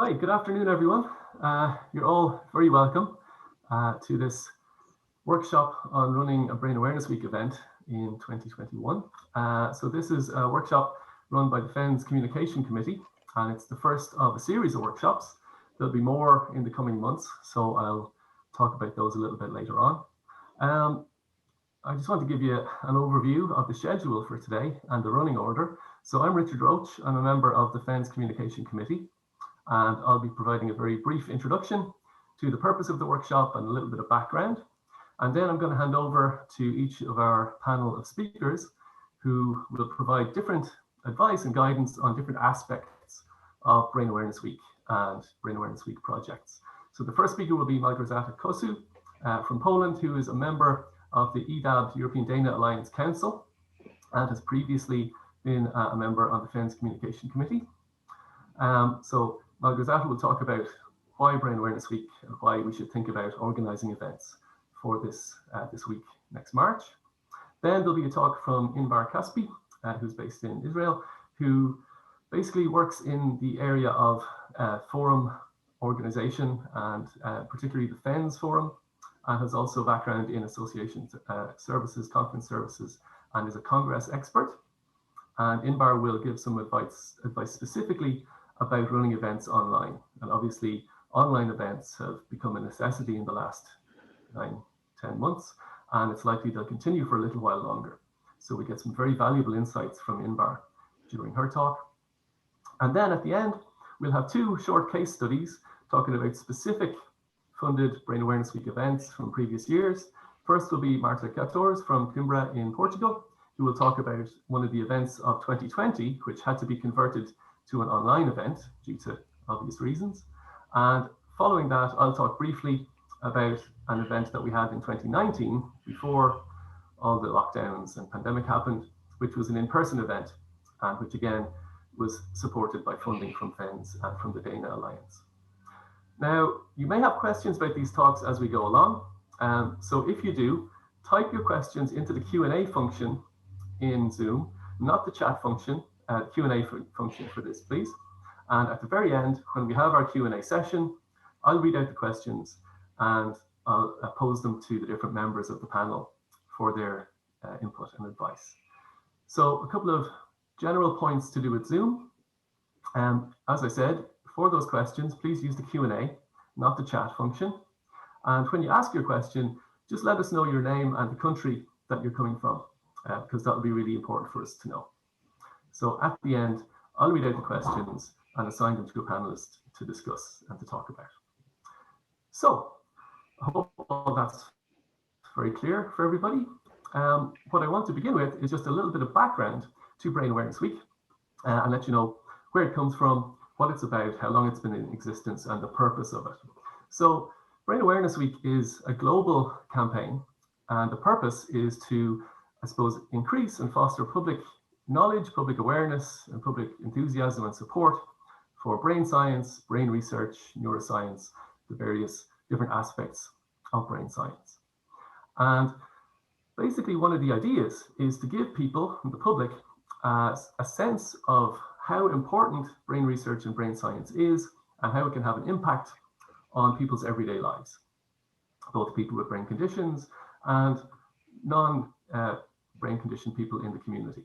Hi, good afternoon, everyone. You're all very welcome to this workshop on running a Brain Awareness Week event in 2021. So this is a workshop run by the FENS Communication Committee, and it's the first of a series of workshops. There'll be more in the coming months, so I'll talk about those a little bit later on. I just want to give you an overview of the schedule for today and the running order. So I'm Richard Roche. I'm a member of the FENS Communication Committee, and I'll be providing a very brief introduction to the purpose of the workshop and a little bit of background. And then I'm going to hand over to each of our panel of speakers who will provide different advice and guidance on different aspects of Brain Awareness Week and Brain Awareness Week projects. So the first speaker will be Małgorzata Kossut from Poland, who is a member of the EDAB-Dana Alliance Council and has previously been a member on the FENS Communication Committee. So Małgorzata will talk about why Brain Awareness Week and why we should think about organising events for this week next March. Then there'll be a talk from Inbar Caspi, who's based in Israel, who basically works in the area of forum organisation and particularly the FENS Forum, and has also a background in association services, conference services, and is a Congress expert. And Inbar will give some advice specifically about running events online. And obviously, online events have become a necessity in the last 9-10 months, and it's likely they'll continue for a little while longer. So we get some very valuable insights from Inbar during her talk. And then at the end, we'll have two short case studies talking about specific funded Brain Awareness Week events from previous years. First will be Marta from Coimbra in Portugal, who will talk about one of the events of 2020, which had to be converted to an online event due to obvious reasons. And following that, I'll talk briefly about an event that we had in 2019 before all the lockdowns and pandemic happened, which was an in-person event, and which again was supported by funding from FENS and from the Dana Alliance. Now, you may have questions about these talks as we go along. So if you do, type your questions into the Q&A function in Zoom, not the chat function, Q&A function for this, please. And at the very end, when we have our Q&A session, I'll read out the questions and I'll pose them to the different members of the panel for their input and advice. So a couple of general points to do with Zoom. As I said, for those questions, please use the Q&A, not the chat function. And when you ask your question, just let us know your name and the country that you're coming from, because that will be really important for us to know. So at the end, I'll read out the questions and assign them to a panelist to discuss and to talk about. So I hope all that's very clear for everybody. What I want to begin with is just a little bit of background to Brain Awareness Week and let you know where it comes from, what it's about, how long it's been in existence, and the purpose of it. So Brain Awareness Week is a global campaign, and the purpose is to, I suppose, increase and foster public knowledge, public awareness, and public enthusiasm and support for brain science, brain research, neuroscience, the various different aspects of brain science. And basically one of the ideas is to give people, the public, a sense of how important brain research and brain science is and how it can have an impact on people's everyday lives, both people with brain conditions and non-brain conditioned people in the community.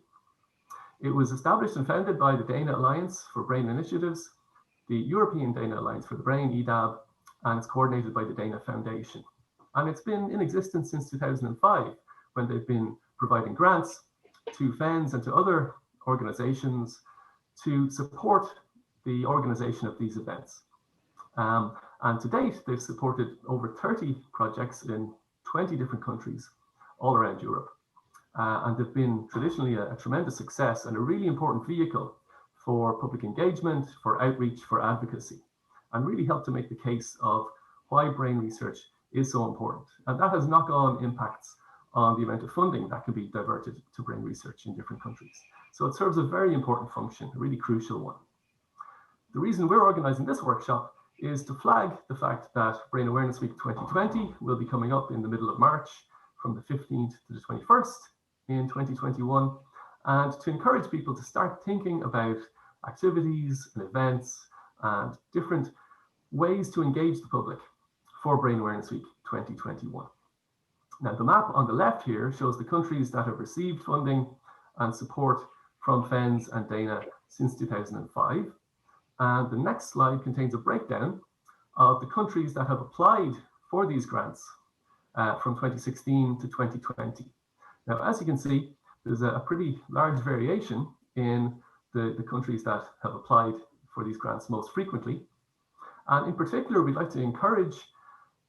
It was established and founded by the Dana Alliance for Brain Initiatives, the European Dana Alliance for the Brain, EDAB, and it's coordinated by the Dana Foundation. And it's been in existence since 2005, when they've been providing grants to FENS and to other organizations to support the organization of these events. And to date, they've supported over 30 projects in 20 different countries all around Europe. And they've been traditionally a tremendous success and a really important vehicle for public engagement, for outreach, for advocacy, and really helped to make the case of why brain research is so important. And that has knock-on impacts on the amount of funding that can be diverted to brain research in different countries. So it serves a very important function, a really crucial one. The reason we're organizing this workshop is to flag the fact that Brain Awareness Week 2020 will be coming up in the middle of March from the 15th to the 21st in 2021, and to encourage people to start thinking about activities and events and different ways to engage the public for Brain Awareness Week 2021. Now, the map on the left here shows the countries that have received funding and support from FENS and DANA since 2005. And the next slide contains a breakdown of the countries that have applied for these grants from 2016 to 2020. Now, as you can see, there's a pretty large variation in the countries that have applied for these grants most frequently. And in particular, we'd like to encourage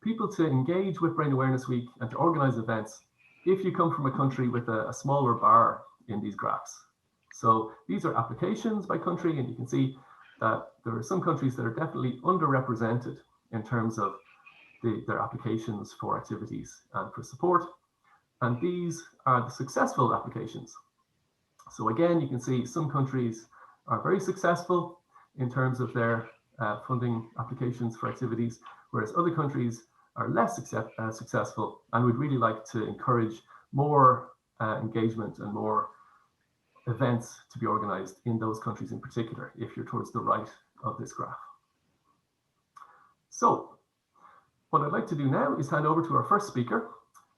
people to engage with Brain Awareness Week and to organize events if you come from a country with a smaller bar in these graphs. So these are applications by country, and you can see that there are some countries that are definitely underrepresented in terms of their applications for activities and for support. And these are the successful applications. So again, you can see some countries are very successful in terms of their funding applications for activities, whereas other countries are less successful, and we'd really like to encourage more engagement and more events to be organized in those countries in particular, if you're towards the right of this graph. So what I'd like to do now is hand over to our first speaker.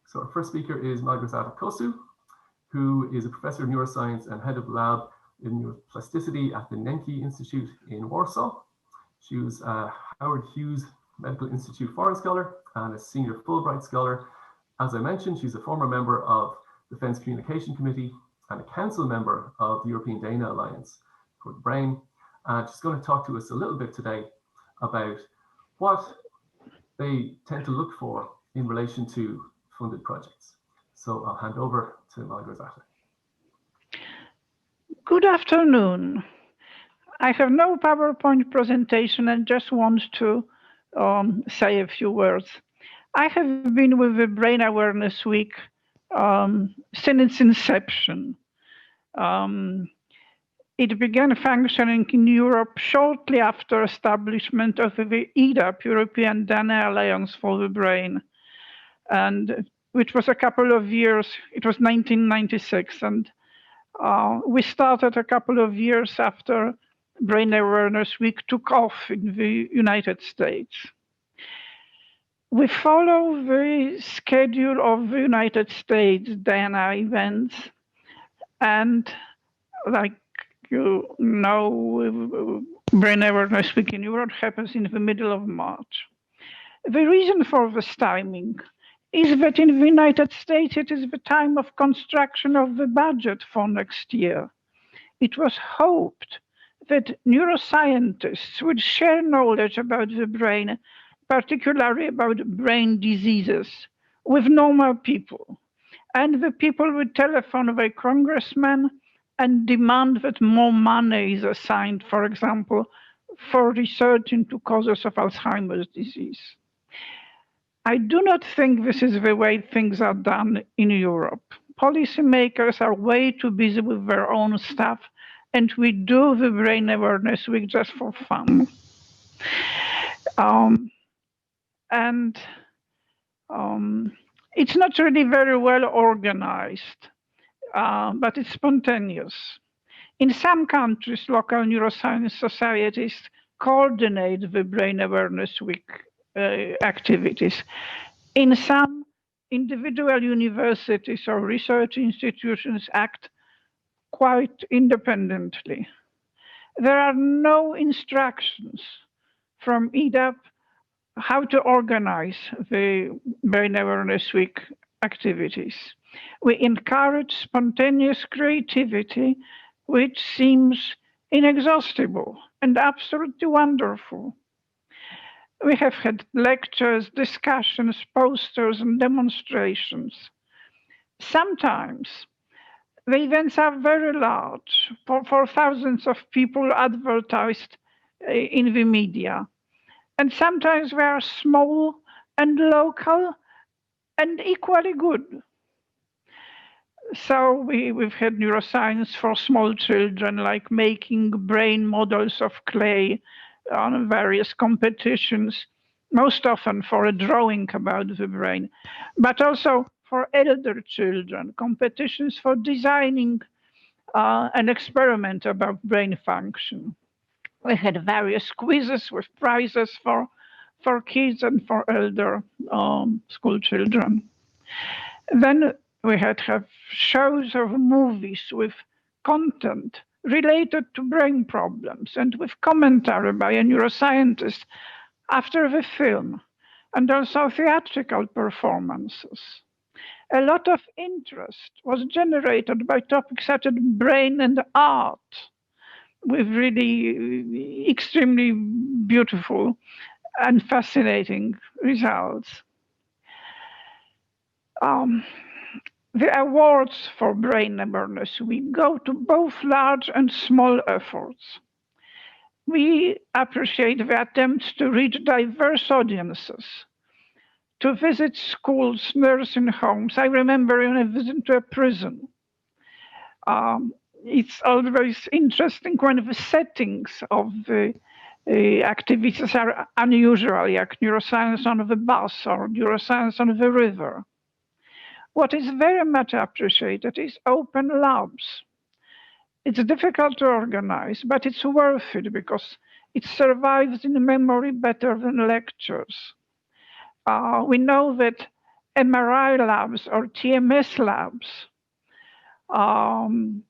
So our first speaker is Małgorzata Kossut, who is a professor of neuroscience and head of lab in neuroplasticity at the Nenke Institute in Warsaw. She was a Howard Hughes Medical Institute Foreign Scholar and a senior Fulbright Scholar. As I mentioned, she's a former member of the FENS Communication Committee and a council member of the European DANA Alliance for the Brain. And she's going to talk to us a little bit today about what they tend to look for in relation to funded projects. So I'll hand over to Małgorzata. Good afternoon. I have no PowerPoint presentation and just want to say a few words. I have been with the Brain Awareness Week since its inception. It began functioning in Europe shortly after establishment of the EDAB, European-Dana Alliance for the Brain, and which was a couple of years, it was 1996, and we started a couple of years after Brain Awareness Week took off in the United States. We follow the schedule of the United States DANA events, and like you know, Brain Awareness Week in Europe happens in the middle of March. The reason for this timing is that in the United States, it is the time of construction of the budget for next year. It was hoped that neuroscientists would share knowledge about the brain, particularly about brain diseases, with normal people. And the people would telephone their congressmen and demand that more money is assigned, for example, for research into causes of Alzheimer's disease. I do not think this is the way things are done in Europe. Policymakers are way too busy with their own stuff, and we do the Brain Awareness Week just for fun. It's not really very well organized, but it's spontaneous. In some countries, local neuroscience societies coordinate the Brain Awareness Week activities. In some, individual universities or research institutions act quite independently. There are no instructions from EDAB how to organize the Brain Awareness Week activities. We encourage spontaneous creativity, which seems inexhaustible and absolutely wonderful. We have had lectures, discussions, posters, and demonstrations. Sometimes the events are very large, for thousands of people advertised in the media. And sometimes they are small and local and equally good. So we've had neuroscience for small children, like making brain models of clay on various competitions, most often for a drawing about the brain, but also for elder children, competitions for designing an experiment about brain function. We had various quizzes with prizes for kids and for elder school children. Then we had shows of movies with content related to brain problems and with commentary by a neuroscientist after the film, and also theatrical performances. A lot of interest was generated by topics such as brain and art, with really extremely beautiful and fascinating results. The awards for Brain Awareness Week go to both large and small efforts. We appreciate the attempts to reach diverse audiences, to visit schools, nursing homes. I remember when I visited to a prison. It's always interesting when the settings of the activities are unusual, like neuroscience on the bus or neuroscience on the river. What is very much appreciated is open labs. It's difficult to organize, but it's worth it because it survives in memory better than lectures. We know that MRI labs or TMS labs, when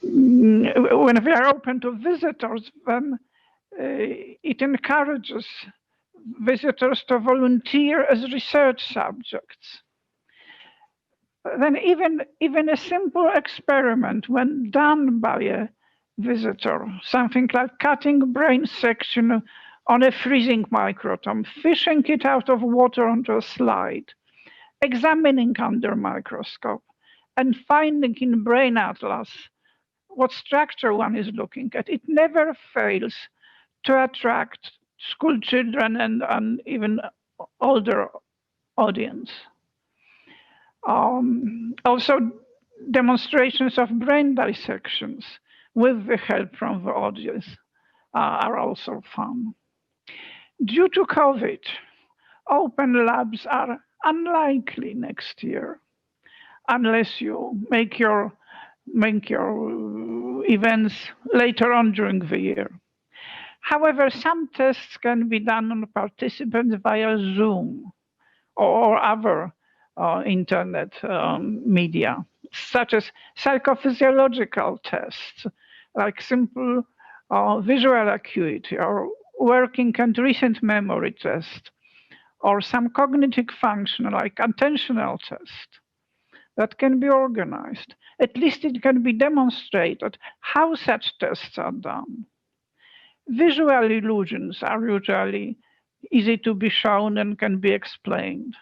they are open to visitors, then it encourages visitors to volunteer as research subjects. Then even a simple experiment, when done by a visitor, something like cutting brain section on a freezing microtome, fishing it out of water onto a slide, examining under microscope, and finding in brain atlas what structure one is looking at, it never fails to attract school children and even older audience. Also, demonstrations of brain dissections with the help from the audience are also fun. Due to COVID, open labs are unlikely next year, unless you make your events later on during the year. However, some tests can be done on participants via Zoom or other internet media, such as psychophysiological tests, like simple visual acuity or working and recent memory test, or some cognitive function like attentional test that can be organized. At least it can be demonstrated how such tests are done. Visual illusions are usually easy to be shown and can be explained.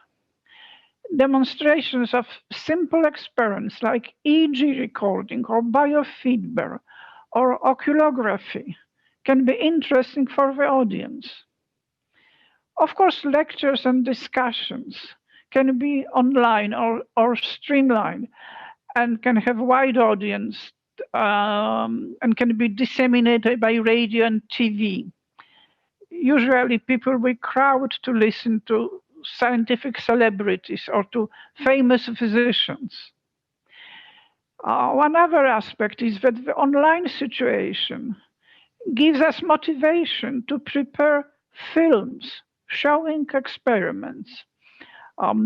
Demonstrations of simple experiments like EEG recording or biofeedback or oculography can be interesting for the audience. Of course, lectures and discussions can be online or streamlined and can have wide audience and can be disseminated by radio and TV. Usually people will crowd to listen to scientific celebrities or to famous physicians. One other aspect is that the online situation gives us motivation to prepare films showing experiments,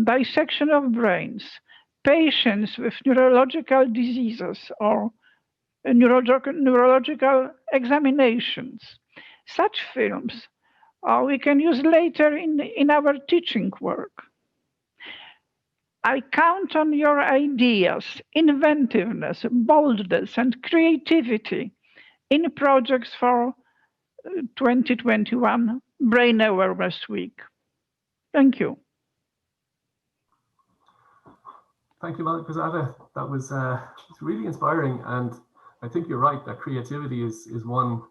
dissection of brains, patients with neurological diseases or neurological examinations. Such films we can use later in our teaching work. I count on your ideas, inventiveness, boldness, and creativity in projects for 2021 Brain Awareness Week. Thank you. Thank you, Małgorzata. That was really inspiring, and I think you're right that creativity is one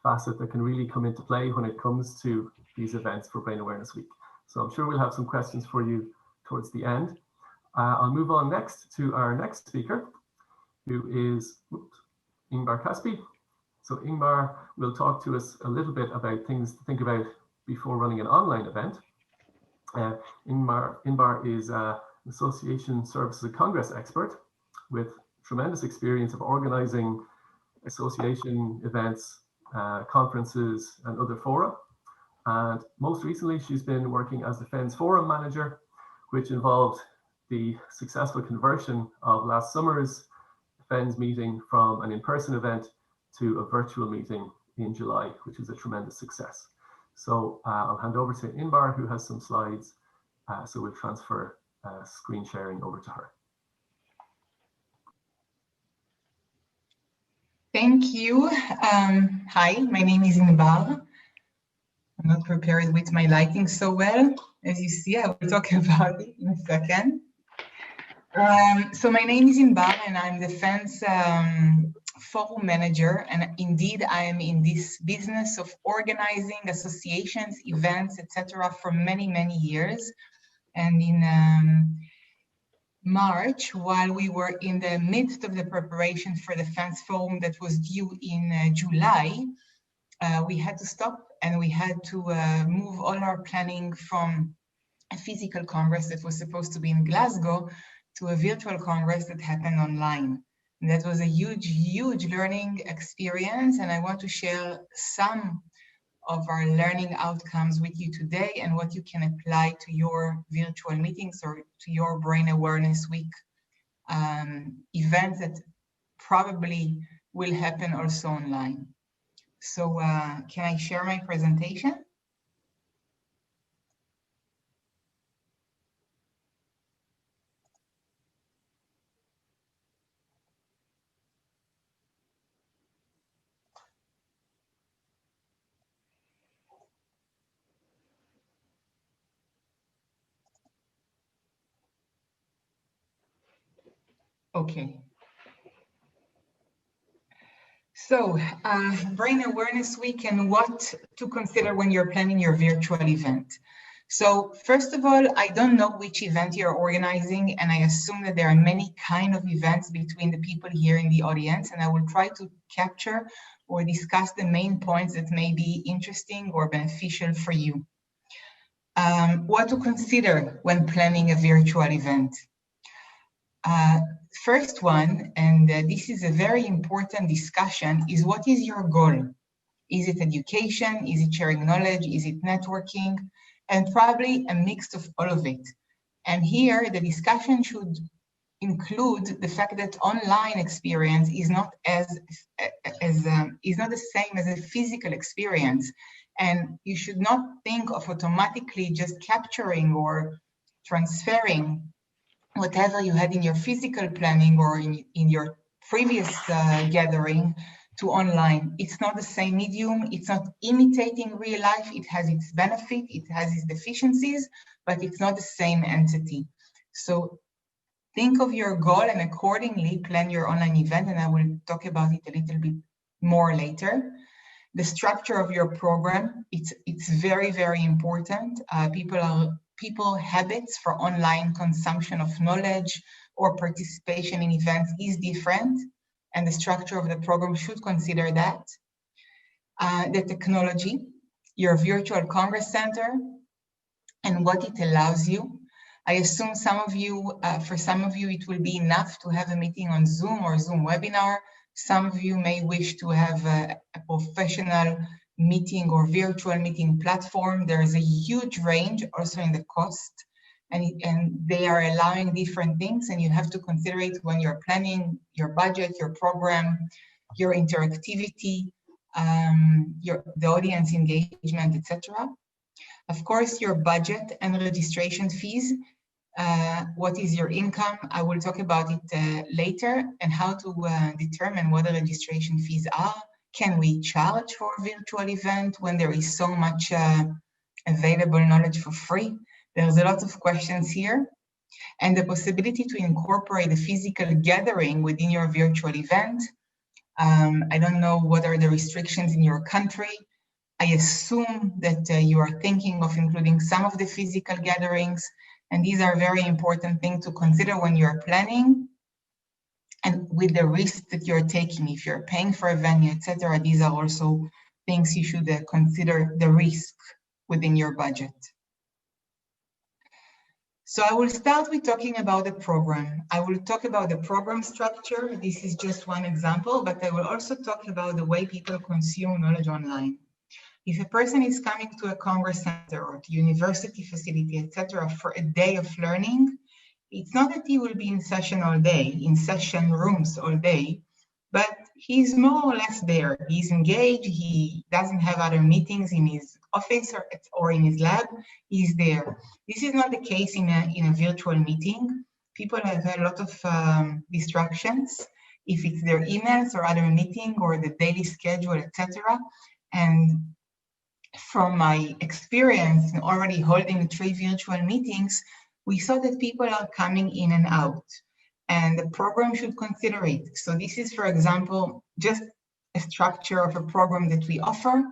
facet that can really come into play when it comes to these events for Brain Awareness Week. So I'm sure we'll have some questions for you towards the end. I'll move on next to our next speaker, who is Inbar Caspi. So Inbar will talk to us a little bit about things to think about before running an online event. Inbar is an Association Services and Congress expert with tremendous experience of organizing association events conferences and other fora. And most recently, she's been working as the FENS Forum Manager, which involved the successful conversion of last summer's FENS meeting from an in-person event to a virtual meeting in July, which is a tremendous success. So I'll hand over to Inbar, who has some slides. So we'll transfer screen sharing over to her. Thank you. Hi, my name is Inbar. I'm not prepared with my lighting so well. As you see, I will talk about it in a second. So my name is Inbar and I'm the FENS Forum Manager. And indeed, I am in this business of organizing associations, events, etc. for many, many years. And in March, while we were in the midst of the preparation for the FENS Forum that was due in July, we had to stop and we had to move all our planning from a physical congress that was supposed to be in Glasgow to a virtual congress that happened online. And that was a huge, huge learning experience. And I want to share some of our learning outcomes with you today and what you can apply to your virtual meetings or to your Brain Awareness Week event that probably will happen also online. So can I share my presentation? Okay. So, Brain Awareness Week and what to consider when you're planning your virtual event. So, first of all, I don't know which event you're organizing, and I assume that there are many kind of events between the people here in the audience, and I will try to capture or discuss the main points that may be interesting or beneficial for you. What to consider when planning a virtual event. First one, and this is a very important discussion, is what is your goal? Is it education? Is it sharing knowledge? Is it networking? And probably a mix of all of it. And here the discussion should include the fact that online experience is not is not the same as a physical experience. And you should not think of automatically just capturing or transferring whatever you had in your physical planning or in your previous gathering to online. It's not the same medium. It's not imitating real life. It has its benefit. It has its deficiencies, but it's not the same entity. So think of your goal and accordingly plan your online event. And I will talk about it a little bit more later. The structure of your program, it's very, very important. People habits for online consumption of knowledge or participation in events is different, and the structure of the program should consider that. The technology, your virtual congress center, and what it allows you. I assume for some of you, it will be enough to have a meeting on Zoom or Zoom webinar. Some of you may wish to have a professional meeting or virtual meeting platform. There is a huge range also in the cost, and they are allowing different things, and you have to consider it when you're planning your budget, your program, your interactivity, the audience engagement, etc. Of course, your budget and registration fees. What is your income? I will talk about it later, and how to determine what the registration fees are. Can we charge for a virtual event when there is so much available knowledge for free? There's a lot of questions here. And the possibility to incorporate a physical gathering within your virtual event. I don't know what are the restrictions in your country. I assume that you are thinking of including some of the physical gatherings, and these are very important things to consider when you're planning. And with the risk that you're taking, if you're paying for a venue, etc., these are also things you should consider the risk within your budget. So I will start with talking about the program. I will talk about the program structure. This is just one example, but I will also talk about the way people consume knowledge online. If a person is coming to a Congress center or to university facility, etc., for a day of learning, it's not that he will be in session all day, in session rooms all day, but he's more or less there. He's engaged, he doesn't have other meetings in his office or in his lab, he's there. This is not the case in a virtual meeting. People have a lot of distractions, if it's their emails or other meeting or the daily schedule, etc. And from my experience in already holding 3 virtual meetings, we saw that people are coming in and out, and the program should consider it. So this is, for example, just a structure of a program that we offer,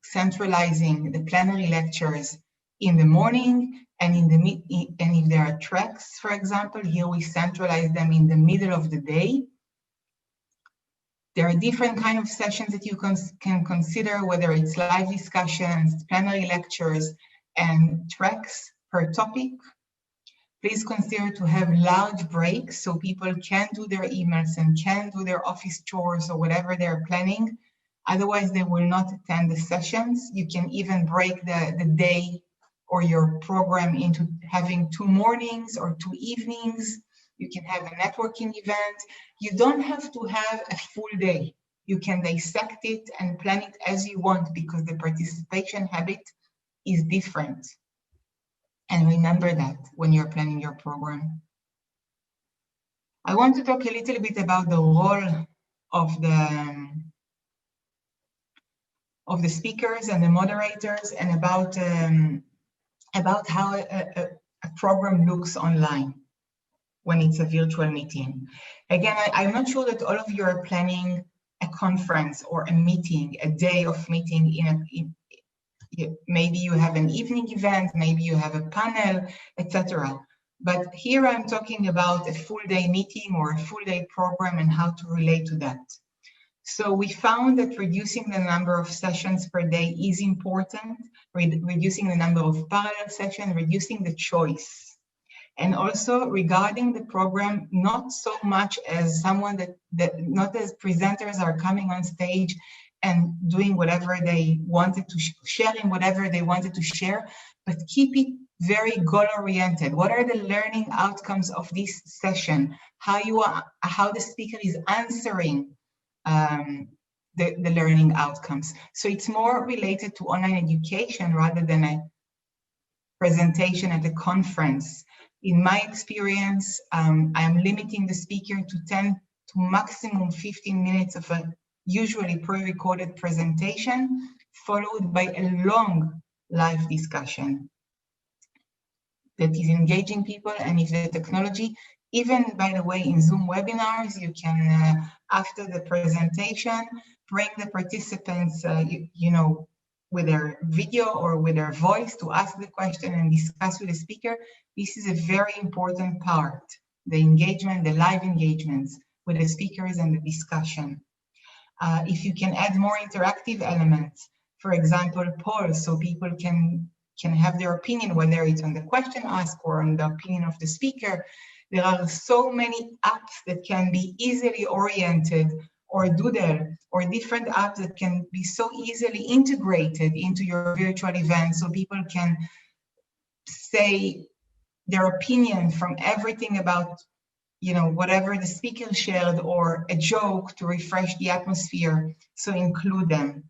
centralizing the plenary lectures in the morning, and if there are tracks, for example, here we centralize them in the middle of the day. There are different kinds of sessions that you can consider, whether it's live discussions, plenary lectures, and tracks per topic. Please consider to have large breaks so people can do their emails and can do their office chores or whatever they're planning. Otherwise, they will not attend the sessions. You can even break the day or your program into having 2 mornings or 2 evenings. You can have a networking event. You don't have to have a full day. You can dissect it and plan it as you want because the participation habit is different. And remember that when you're planning your program. I want to talk a little bit about the role of the speakers and the moderators, and about how a program looks online when it's a virtual meeting. Again, I'm not sure that all of you are planning a conference or a meeting, a day of meeting maybe you have an evening event, maybe you have a panel, etc. But here I'm talking about a full day meeting or a full day program and how to relate to that. So we found that reducing the number of sessions per day is important, reducing the number of parallel sessions, reducing the choice. And also regarding the program, not so much as someone not as presenters are coming on stage and doing whatever they wanted to, sharing whatever they wanted to share, but keep it very goal-oriented. What are the learning outcomes of this session? How the speaker is answering the learning outcomes. So it's more related to online education rather than a presentation at a conference. In my experience, I'm limiting the speaker to 10 to maximum 15 minutes of a usually pre-recorded presentation, followed by a long live discussion that is engaging people. And if the technology, even by the way, in Zoom webinars, you can, after the presentation, bring the participants, with their video or with their voice to ask the question and discuss with the speaker. This is a very important part, the engagement, the live engagements with the speakers and the discussion. If you can add more interactive elements, for example, polls, so people can have their opinion, whether it's on the question asked or on the opinion of the speaker. There are so many apps that can be easily oriented, or Doodle, or different apps that can be so easily integrated into your virtual event, so people can say their opinion from everything about whatever the speaker shared, or a joke to refresh the atmosphere, so include them.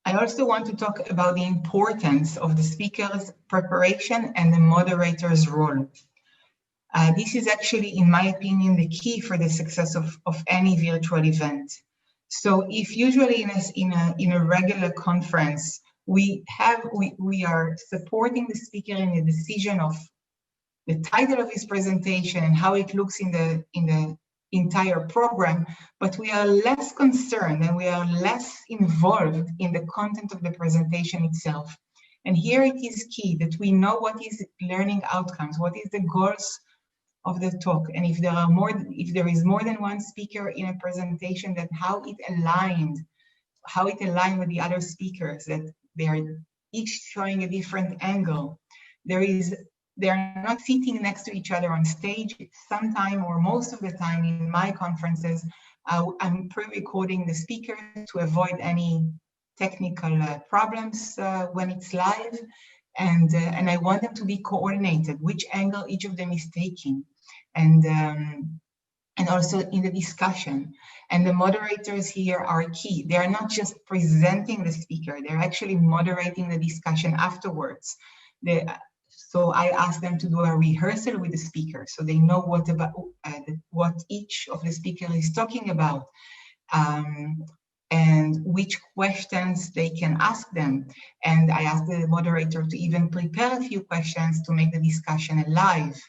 I also want to talk about the importance of the speaker's preparation and the moderator's role. This is actually, in my opinion, the key for the success of any virtual event. So if usually in a regular conference, we are supporting the speaker in the decision of the title of his presentation and how it looks in the entire program, but we are less concerned and we are less involved in the content of the presentation itself. And here it is key that we know what is learning outcomes, what is the goals of the talk, and if there is more than one speaker in a presentation, then how it aligned with the other speakers, that they are each showing a different angle. They're not sitting next to each other on stage. Sometime or most of the time in my conferences, I'm pre-recording the speakers to avoid any technical problems when it's live. And I want them to be coordinated, which angle each of them is taking. And also in the discussion. And the moderators here are key. They are not just presenting the speaker, they're actually moderating the discussion afterwards. So I ask them to do a rehearsal with the speaker so they know what each of the speakers is talking about, and which questions they can ask them. And I ask the moderator to even prepare a few questions to make the discussion alive,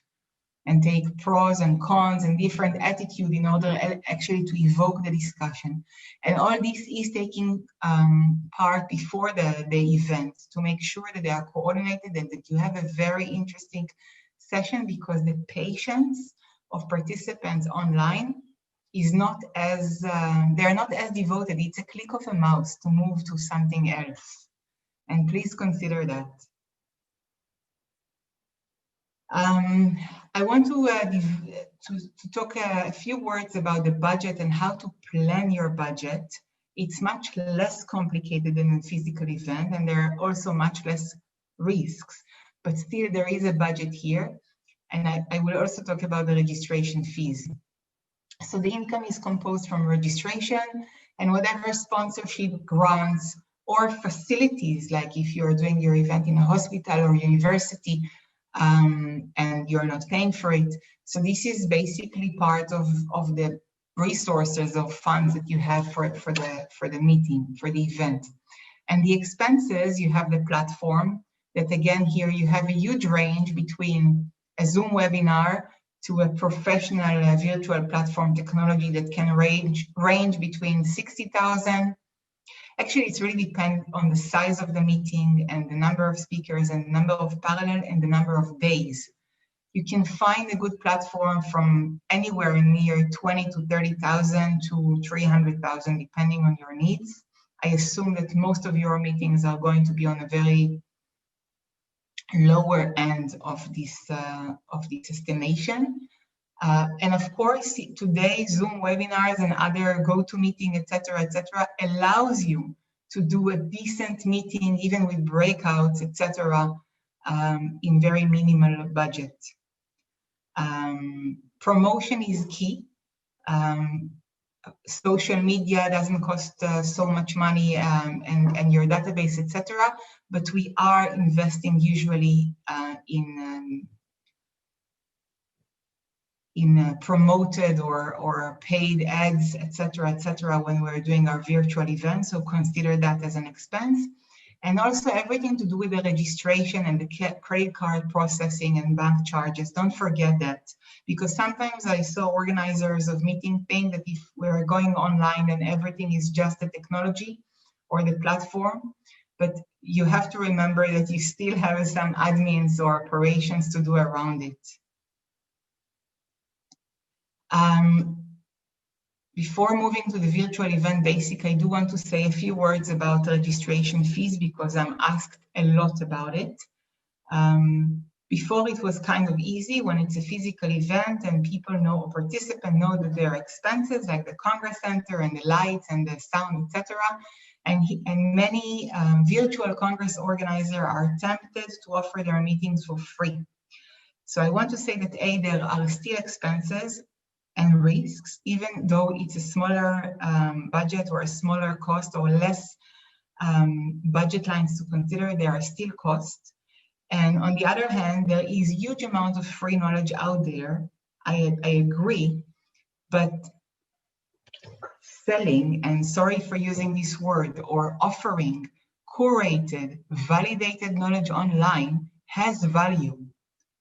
and take pros and cons and different attitude in order actually to evoke the discussion. And all this is taking part before the event to make sure that they are coordinated and that you have a very interesting session, because the patience of participants online is not as, they're not as devoted. It's a click of a mouse to move to something else. And please consider that. I want to talk a few words about the budget and how to plan your budget. It's much less complicated than a physical event, and there are also much less risks, but still there is a budget here. And I will also talk about the registration fees. So the income is composed from registration and whatever sponsorship, grants, or facilities, like if you're doing your event in a hospital or university, and you're not paying for it. So this is basically part of the resources of funds that you have for the meeting, for the event. And the expenses, you have the platform that, again, here you have a huge range between a Zoom webinar to a professional virtual platform technology that can range between 60,000. Actually, it's really depends on the size of the meeting and the number of speakers and the number of parallel and the number of days. You can find a good platform from anywhere near 20 to 30,000 to 300,000, depending on your needs. I assume that most of your meetings are going to be on a very lower end of this estimation. And of course, today, Zoom webinars and other GoToMeeting, etc., allows you to do a decent meeting, even with breakouts, etc., in very minimal budget. Promotion is key. Social media doesn't cost so much money, and your database, etc., but we are investing usually in promoted or paid ads, etc., when we're doing our virtual events. So consider that as an expense. And also everything to do with the registration and the credit card processing and bank charges. Don't forget that, because sometimes I saw organizers of meetings think that if we're going online then everything is just the technology or the platform. But you have to remember that you still have some admins or operations to do around it. Before moving to the virtual event basic, I do want to say a few words about registration fees, because I'm asked a lot about it. Before, it was kind of easy when it's a physical event and people know, or participants know, that there are expenses like the Congress Center and the lights and the sound, etc. And many virtual Congress organizers are tempted to offer their meetings for free. So I want to say that there are still expenses and risks, even though it's a smaller budget or a smaller cost or less budget lines to consider, there are still costs. And on the other hand, there is huge amount of free knowledge out there. I agree, but selling, and sorry for using this word, or offering curated, validated knowledge online has value.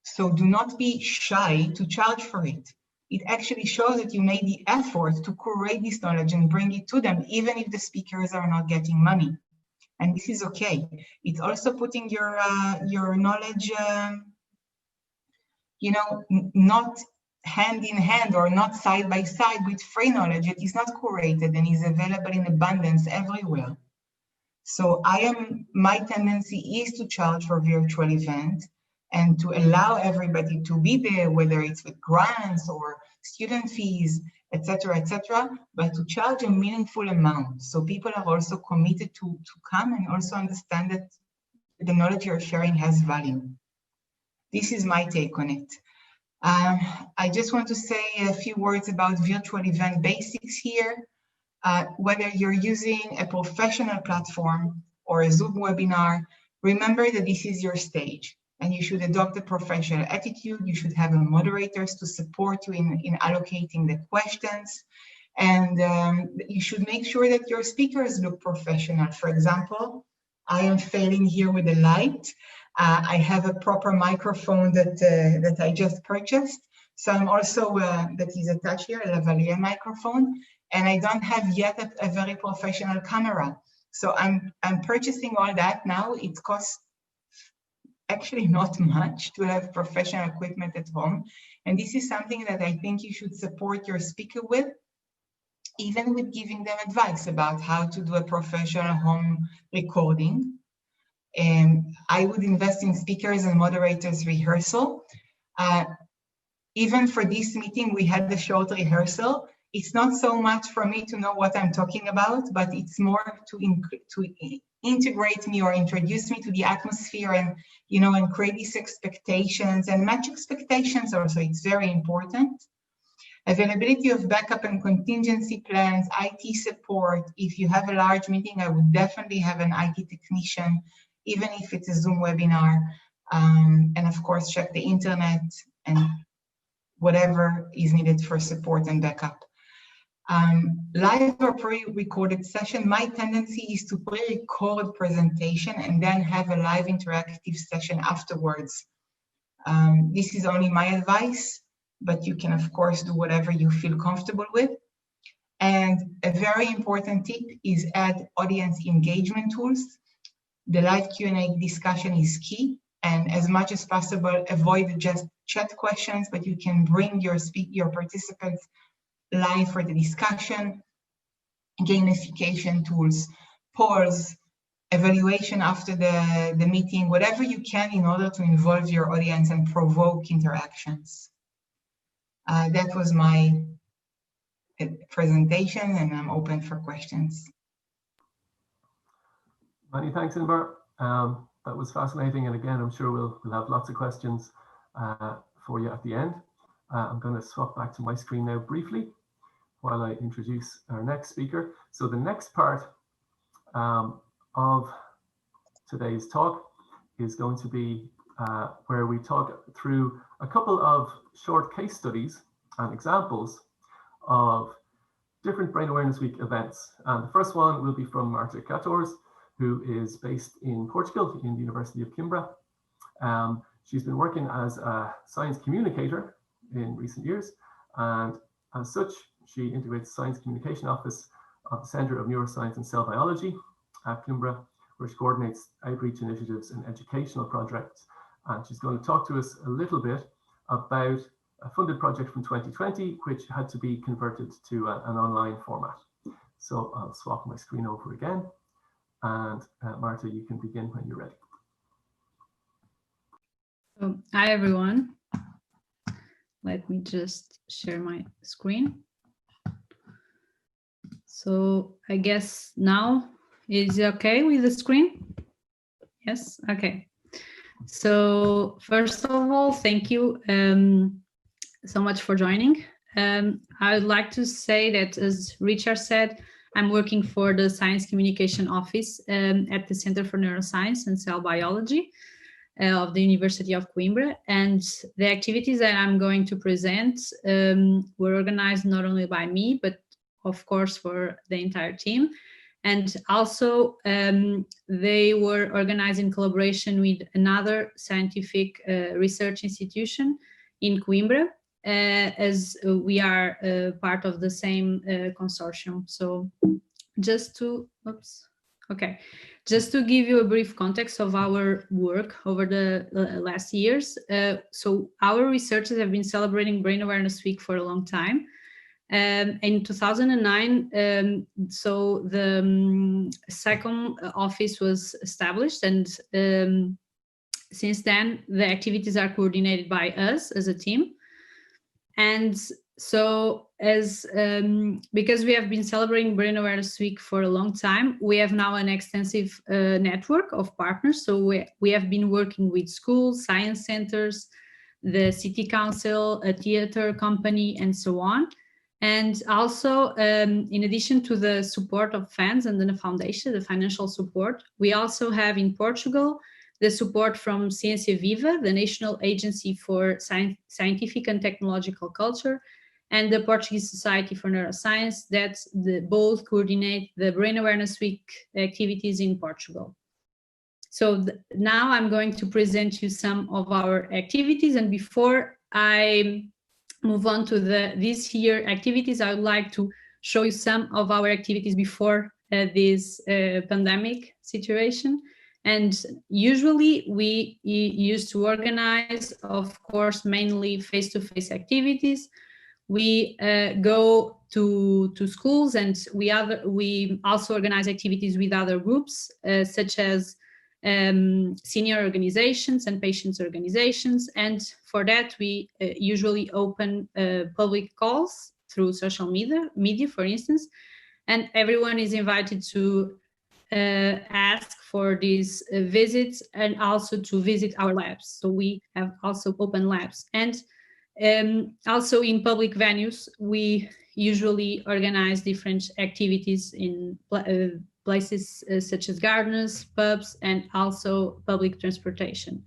So do not be shy to charge for it. It actually shows that you made the effort to curate this knowledge and bring it to them, even if the speakers are not getting money. And this is okay. It's also putting your knowledge, not hand in hand or not side by side with free knowledge. It is not curated and is available in abundance everywhere. So my tendency is to charge for virtual event and to allow everybody to be there, whether it's with grants or student fees, etc., but to charge a meaningful amount. So people are also committed to come and also understand that the knowledge you're sharing has value. This is my take on it. I just want to say a few words about virtual event basics here. Whether you're using a professional platform or a Zoom webinar, remember that this is your stage and you should adopt a professional attitude. You should have moderators to support you in allocating the questions. And you should make sure that your speakers look professional. For example, I am failing here with the light. I have a proper microphone that I just purchased. So I'm also, that is attached here, a lavalier microphone. And I don't have yet a very professional camera. So I'm purchasing all that now. It costs actually not much to have professional equipment at home. And this is something that I think you should support your speaker with, even with giving them advice about how to do a professional home recording. And I would invest in speakers and moderators rehearsal. Even for this meeting, we had the short rehearsal. It's not so much for me to know what I'm talking about, but it's more to integrate me or introduce me to the atmosphere and, and create these expectations and match expectations also. It's very important. Availability of backup and contingency plans, IT support. If you have a large meeting, I would definitely have an IT technician, even if it's a Zoom webinar. And of course, check the internet and whatever is needed for support and backup. Live or pre-recorded session, my tendency is to pre-record presentation and then have a live interactive session afterwards. This is only my advice, but you can of course do whatever you feel comfortable with. And a very important tip is add audience engagement tools. The live Q&A discussion is key, and as much as possible, avoid just chat questions, but you can bring your participants live for the discussion, gamification tools, polls, evaluation after the meeting, whatever you can in order to involve your audience and provoke interactions. That was my presentation, and I'm open for questions. Many thanks, Inbar. That was fascinating, and again, I'm sure we'll have lots of questions for you at the end. I'm going to swap back to my screen now briefly while I introduce our next speaker. So the next part of today's talk is going to be where we talk through a couple of short case studies and examples of different Brain Awareness Week events. And the first one will be from Marta, who is based in Portugal in the University of Coimbra. She's been working as a science communicator in recent years, and as such, she integrates the Science Communication Office of the Centre of Neuroscience and Cell Biology at Coimbra, where she coordinates outreach initiatives and educational projects. And she's going to talk to us a little bit about a funded project from 2020, which had to be converted to an online format. So I'll swap my screen over again. And Marta, you can begin when you're ready. Hi, everyone. Let me just share my screen. So I guess now is it okay with the screen? Yes, okay. So first of all, thank you so much for joining. I would like to say that, as Richard said, I'm working for the Science Communication Office at the Center for Neuroscience and Cell Biology of the University of Coimbra, and the activities that I'm going to present were organized not only by me, but of course for the entire team. And also they were organized in collaboration with another scientific research institution in Coimbra, as we are part of the same consortium. So just to, just to give you a brief context of our work over the last years. So our researchers have been celebrating Brain Awareness Week for a long time. In 2009, so the second office was established, and since then the activities are coordinated by us as a team. And so as because we have been celebrating Brain Awareness Week for a long time, we have now an extensive network of partners. So we have been working with schools, science centers, the city council, a theater company, and so on. And also, in addition to the support of FENS and the foundation, the financial support, we also have in Portugal the support from Ciência Viva, the National Agency for Scientific and Technological Culture, and the Portuguese Society for Neuroscience, that both coordinate the Brain Awareness Week activities in Portugal. So now I'm going to present you some of our activities, and before I move on to this year activities, I would like to show you some of our activities before this pandemic situation. And usually we used to organize, of course, mainly face-to-face activities. We go to schools, and we also organize activities with other groups, such as senior organizations and patients organizations. And for that, we usually open public calls through social media, for instance, and everyone is invited to ask for these visits and also to visit our labs. So we have also open labs. And also in public venues, we usually organize different activities in places such as gardens, pubs, and also public transportation.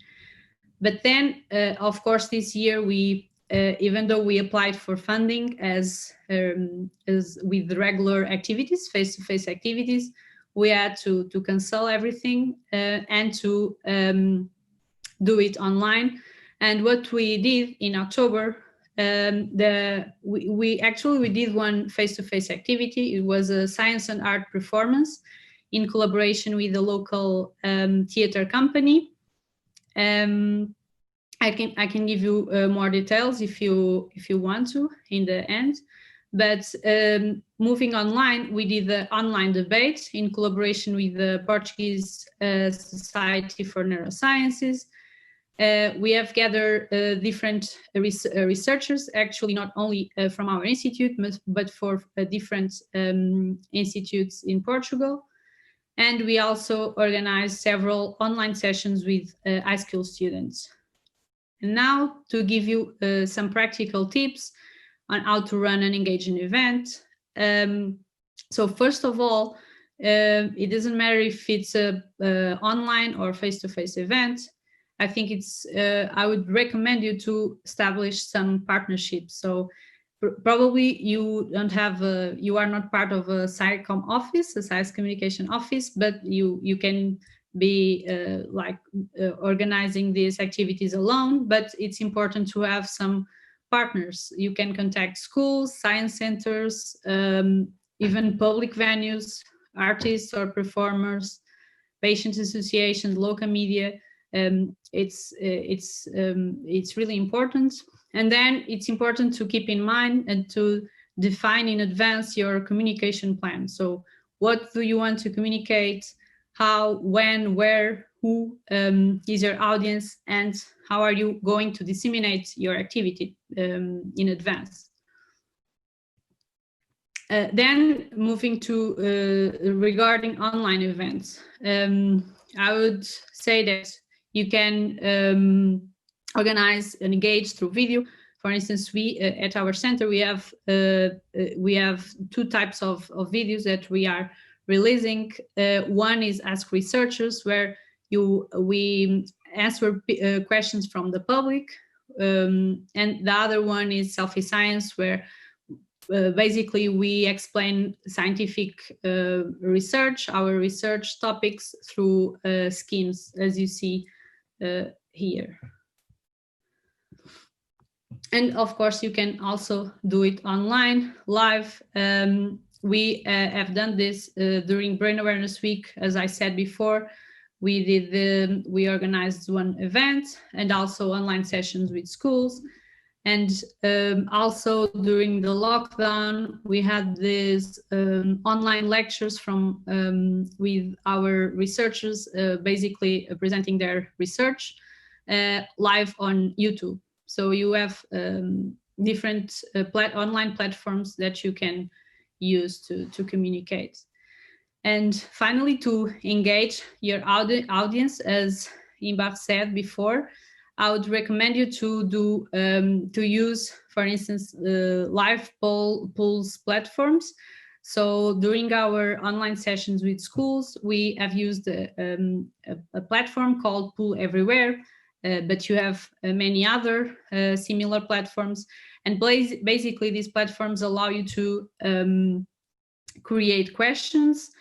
But then, of course, this year we, even though we applied for funding as with the regular activities, face-to-face activities, we had to cancel everything and to do it online. And what we did in October, we did one face-to-face activity. It was a science and art performance in collaboration with the local theater company. I can give you more details if you want to in the end. But moving online, we did the online debate in collaboration with the Portuguese Society for Neurosciences. We have gathered different researchers, actually not only from our institute, but for different institutes in Portugal. And we also organized several online sessions with high school students. And now to give you some practical tips on how to run an engaging event. So first of all, it doesn't matter if it's a online or face-to-face event. I think I would recommend you to establish some partnerships. So probably you are not part of a SciComm office, a science communication office, but you can be organizing these activities alone, but it's important to have some partners. You can contact schools, science centers, even public venues, artists or performers, patient associations, local media. It's really important. And then it's important to keep in mind and to define in advance your communication plan. So what do you want to communicate? How, when, where, who is your audience, and how are you going to disseminate your activity in advance? Then moving to regarding online events, I would say that you can organize and engage through video. For instance, we at our center we have two types of videos that we are releasing. One is Ask Researchers, where we answer questions from the public, and the other one is Selfie Science, where basically we explain scientific research, our research topics through schemes, as you see here. And of course, you can also do it online, live. We have done this during Brain Awareness Week. As I said before, we organized one event and also online sessions with schools. And also during the lockdown, we had these online lectures from with our researchers, basically presenting their research live on YouTube. So you have different online platforms that you can use to communicate. And finally, to engage your audience, as Inbar said before, I would recommend you to use, for instance, live polls platforms. So during our online sessions with schools, we have used a platform called Poll Everywhere, but you have many other similar platforms. And basically, these platforms allow you to create questions.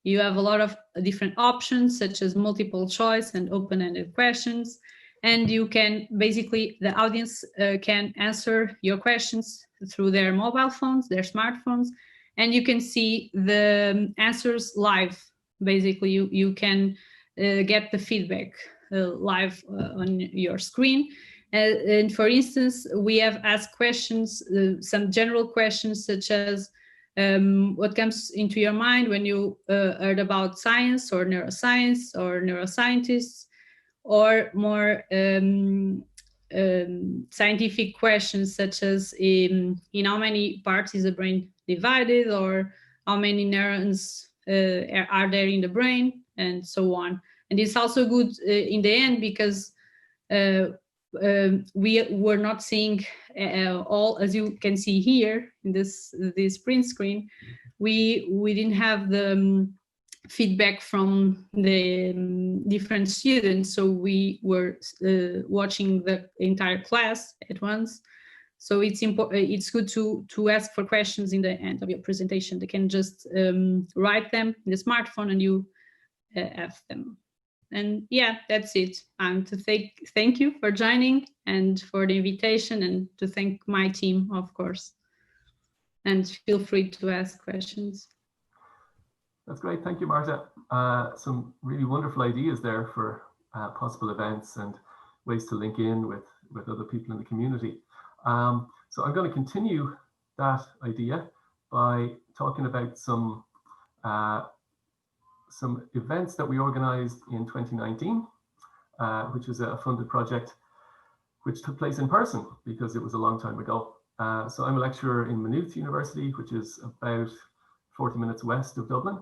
You have a lot of different options, such as multiple choice and open-ended questions. And you can basically, the audience can answer your questions through their mobile phones, their smartphones, and you can see the answers live. Basically, you can get the feedback live on your screen. And for instance, we have asked questions, some general questions such as, what comes into your mind when you heard about science or neuroscientists, or more scientific questions such as in how many parts is the brain divided, or how many neurons are there in the brain, and so on. And it's also good in the end because we were not seeing all, as you can see here in this print screen, we didn't have the feedback from the different students, so we were watching the entire class at once. So it's good to ask for questions in the end of your presentation. They can just write them in the smartphone and you have them. And yeah, that's it. To thank you for joining and for the invitation, and to thank my team, of course. And feel free to ask questions. That's great. Thank you, Marta. Some really wonderful ideas there for possible events and ways to link in with other people in the community. So I'm going to continue that idea by talking about some events that we organized in 2019, which is a funded project which took place in person because it was a long time ago. So I'm a lecturer in Maynooth University, which is about 40 minutes west of Dublin.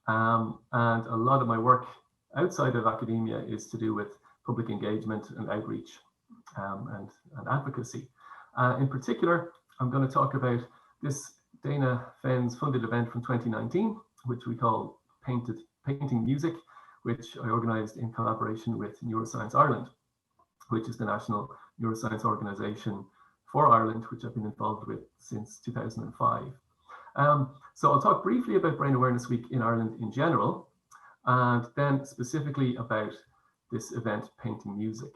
And a lot of my work outside of academia is to do with public engagement and outreach and advocacy. In particular, I'm going to talk about this Dana FENS funded event from 2019, which we call Painting Music, which I organised in collaboration with Neuroscience Ireland, which is the national neuroscience organisation for Ireland, which I've been involved with since 2005. So I'll talk briefly about Brain Awareness Week in Ireland in general, and then specifically about this event, Painting Music.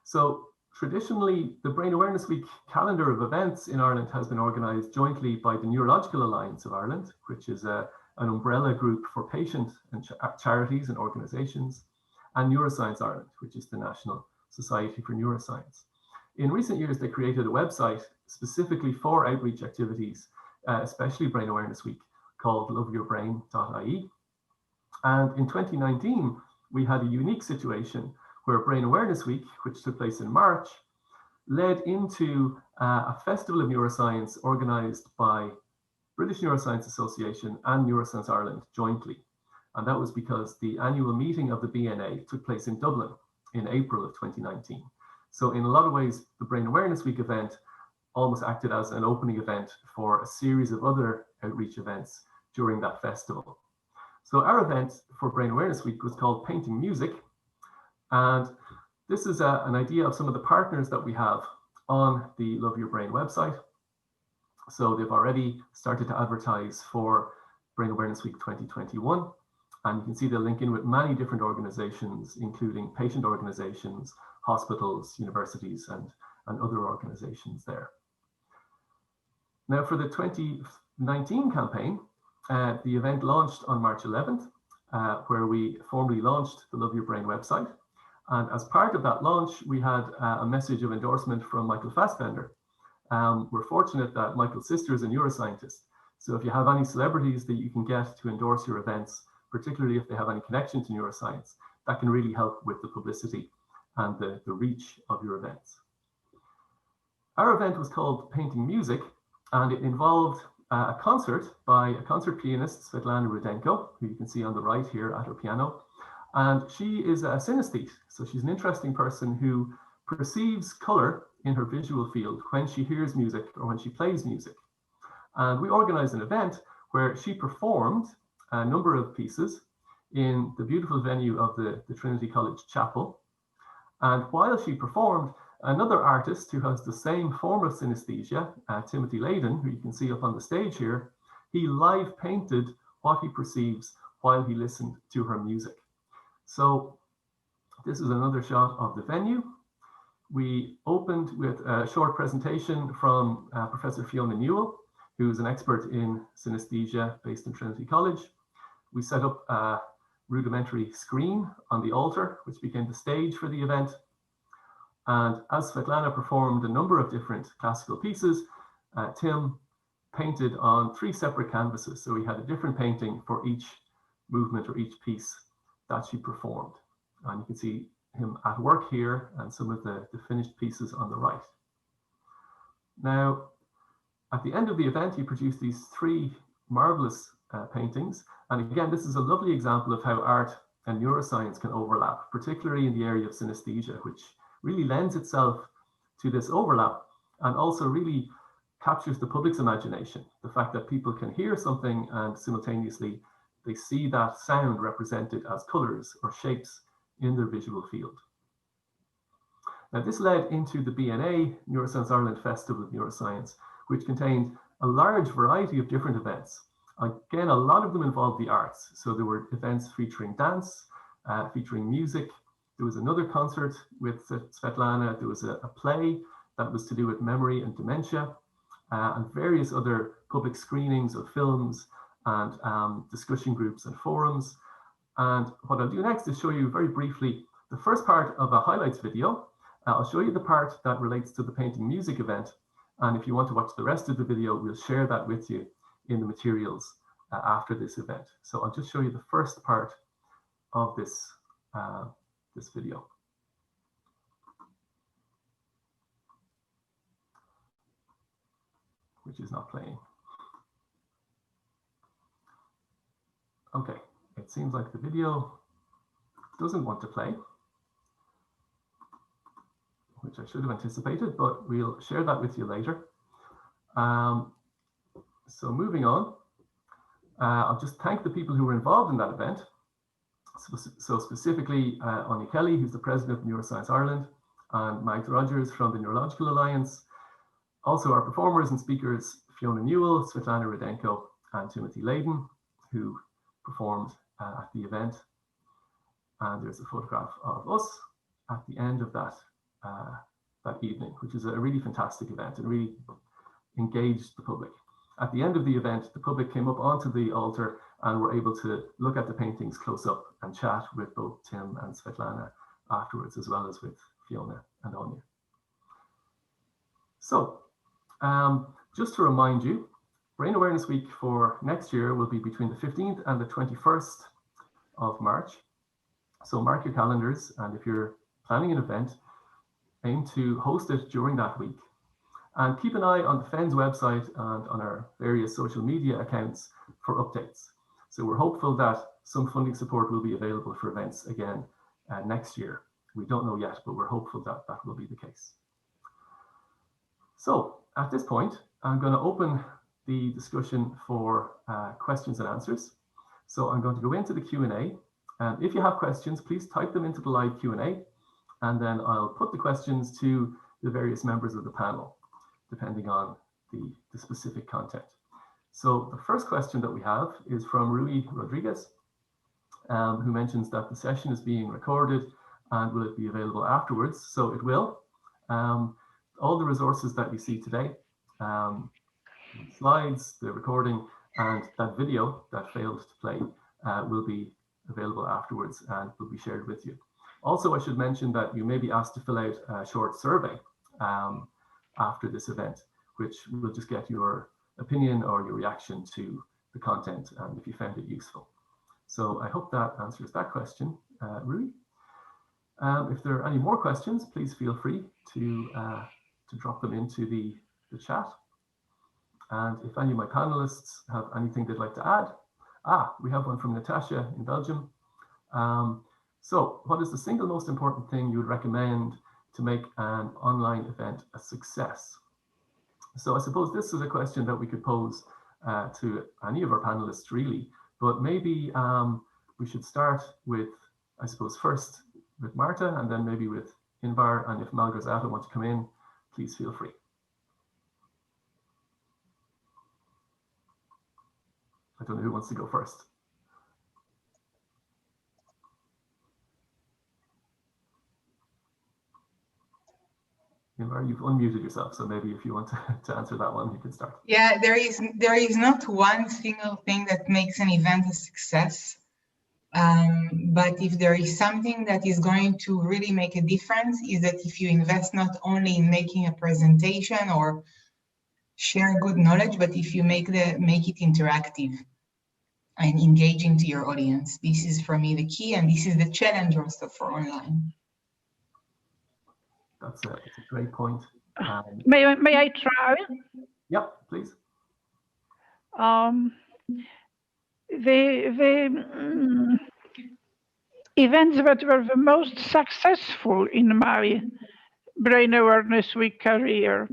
So traditionally, the Brain Awareness Week calendar of events in Ireland has been organised jointly by the Neurological Alliance of Ireland, which is an umbrella group for patient and charities and organisations, and Neuroscience Ireland, which is the National Society for Neuroscience. In recent years, they created a website specifically for outreach activities, especially Brain Awareness Week, called loveyourbrain.ie. And in 2019, we had a unique situation where Brain Awareness Week, which took place in March, led into a festival of neuroscience organised by British Neuroscience Association and Neuroscience Ireland jointly. And that was because the annual meeting of the BNA took place in Dublin in April of 2019. So in a lot of ways, the Brain Awareness Week event almost acted as an opening event for a series of other outreach events during that festival. So our event for Brain Awareness Week was called Painting Music. And this is an idea of some of the partners that we have on the Love Your Brain website. So they've already started to advertise for Brain Awareness Week 2021. And you can see they'll link in with many different organizations, including patient organizations, hospitals, universities, and other organizations there. Now for the 2019 campaign, the event launched on March 11th, where we formally launched the Love Your Brain website. And as part of that launch, we had a message of endorsement from Michael Fassbender, we're fortunate that Michael's sister is a neuroscientist. So if you have any celebrities that you can get to endorse your events, particularly if they have any connection to neuroscience, that can really help with the publicity and the reach of your events. Our event was called Painting Music, and it involved a concert by a concert pianist, Svetlana Rudenko, who you can see on the right here at her piano. And she is a synesthete, so she's an interesting person who perceives color in her visual field when she hears music or when she plays music. And we organized an event where she performed a number of pieces in the beautiful venue of the Trinity College Chapel. And while she performed, another artist who has the same form of synesthesia, Timothy Layden, who you can see up on the stage here, he live painted what he perceives while he listened to her music. So this is another shot of the venue. We opened with a short presentation from Professor Fiona Newell, who is an expert in synesthesia based in Trinity College. We set up a rudimentary screen on the altar, which became the stage for the event. And as Svetlana performed a number of different classical pieces, Tim painted on 3 separate canvases. So we had a different painting for each movement or each piece that she performed. And you can see him at work here and some of the finished pieces on the right. Now, at the end of the event, he produced these 3 marvelous paintings. And again, this is a lovely example of how art and neuroscience can overlap, particularly in the area of synesthesia, which really lends itself to this overlap and also really captures the public's imagination. The fact that people can hear something and simultaneously they see that sound represented as colors or shapes in their visual field. Now, this led into the BNA Neuroscience Ireland Festival of Neuroscience, which contained a large variety of different events. Again, a lot of them involved the arts. So there were events featuring dance, featuring music. There was another concert with Svetlana. There was a play that was to do with memory and dementia, and various other public screenings of films and discussion groups and forums. And what I'll do next is show you very briefly the first part of a highlights video. I'll show you the part that relates to the Painting Music event. And if you want to watch the rest of the video, we'll share that with you in the materials after this event. So I'll just show you the first part of this, this video. Which is not playing. Okay, it seems like the video doesn't want to play, which I should have anticipated, but we'll share that with you later. So moving on, I'll just thank the people who were involved in that event. So specifically, Anya Kelly, who's the president of Neuroscience Ireland, and Mike Rogers from the Neurological Alliance. Also our performers and speakers, Fiona Newell, Svetlana Rudenko, and Timothy Layden, who performed at the event. And there's a photograph of us at the end of that, that evening, which is a really fantastic event and really engaged the public. At the end of the event, the public came up onto the altar and were able to look at the paintings close up and chat with both Tim and Svetlana afterwards, as well as with Fiona and Anya. So, just to remind you, Brain Awareness Week for next year will be between the 15th and the 21st of March. So mark your calendars, and if you're planning an event, aim to host it during that week. And keep an eye on the FENS website and on our various social media accounts for updates. So we're hopeful that some funding support will be available for events again next year. We don't know yet, but we're hopeful that that will be the case. So at this point, I'm going to open the discussion for questions and answers. So I'm going to go into the Q&A. And if you have questions, please type them into the live Q&A, and then I'll put the questions to the various members of the panel, depending on the specific content. So the first question that we have is from Rui Rodriguez, who mentions that the session is being recorded and will it be available afterwards? So it will. All the resources that you see today, slides, the recording, and that video that failed to play will be available afterwards and will be shared with you. Also, I should mention that you may be asked to fill out a short survey after this event. which will just get your opinion or your reaction to the content and if you found it useful. So I hope that answers that question, Rui. If there are any more questions, please feel free to drop them into the chat. And if any of my panelists have anything they'd like to add, we have one from Natasha in Belgium. So what is the single most important thing you would recommend to make an online event a success? So I suppose this is a question that we could pose to any of our panelists really, but maybe we should start with, I suppose, first with Marta and then maybe with Inbar, and if Małgorzata wants to come in, please feel free. I don't know who wants to go first. Inbar, you've unmuted yourself, so maybe if you want to answer that one, you can start. Yeah, there is not one single thing that makes an event a success. But if there is something that is going to really make a difference, is that if you invest not only in making a presentation or share good knowledge, but if you make it interactive and engaging to your audience. This is for me the key, and this is the challenge also for online. That's a great point. May I try? Yeah, please. The events that were the most successful in my Brain Awareness Week career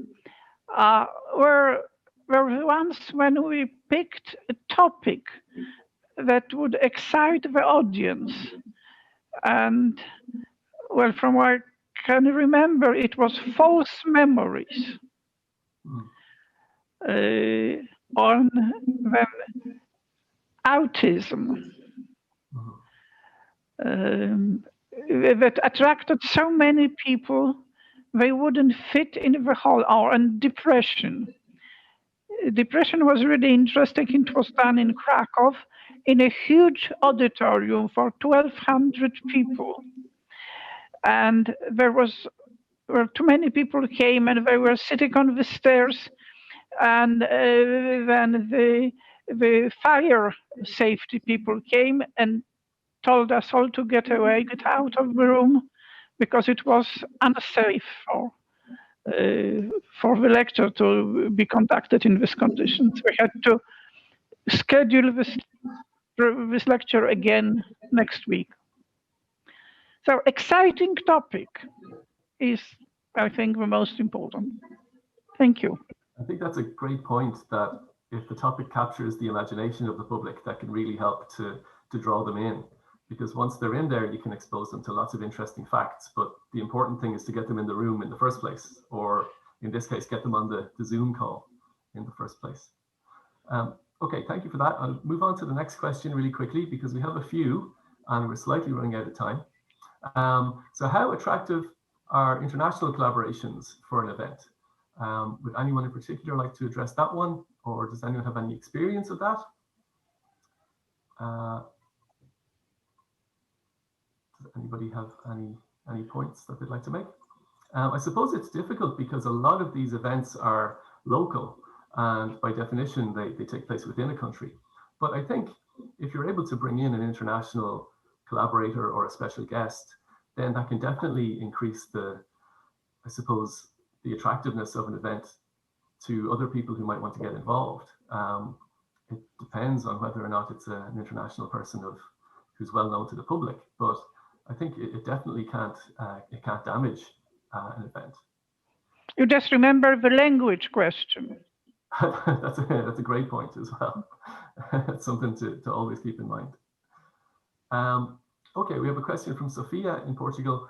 were the ones when we picked a topic that would excite the audience. And well, from what I can remember, it was false memories on autism. That attracted so many people, they wouldn't fit in the hall, or on depression. Depression was really interesting. It was done in Krakow in a huge auditorium for 1,200 people. And there were too many people came, and they were sitting on the stairs, and then the fire safety people came and told us all to get away, get out of the room, because it was unsafe for the lecture to be conducted in these conditions. We had to schedule this lecture again next week. So exciting topic is, I think, the most important. Thank you. I think that's a great point, that if the topic captures the imagination of the public, that can really help to draw them in. Because once they're in there, you can expose them to lots of interesting facts. But the important thing is to get them in the room in the first place, or in this case, get them on the Zoom call in the first place. Okay, thank you for that. I'll move on to the next question really quickly, because we have a few and we're slightly running out of time. So how attractive are international collaborations for an event? Would anyone in particular like to address that one, or does anyone have any experience of that? Does anybody have any points that they'd like to make? I suppose it's difficult because a lot of these events are local, and by definition, they take place within a country. But I think if you're able to bring in an international collaborator or a special guest, then that can definitely increase I suppose, the attractiveness of an event to other people who might want to get involved. It depends on whether or not it's an international person who's well known to the public, but I think it definitely can't damage an event. You just remember the language question. That's a great point as well. It's something to always keep in mind. Okay, we have a question from Sophia in Portugal.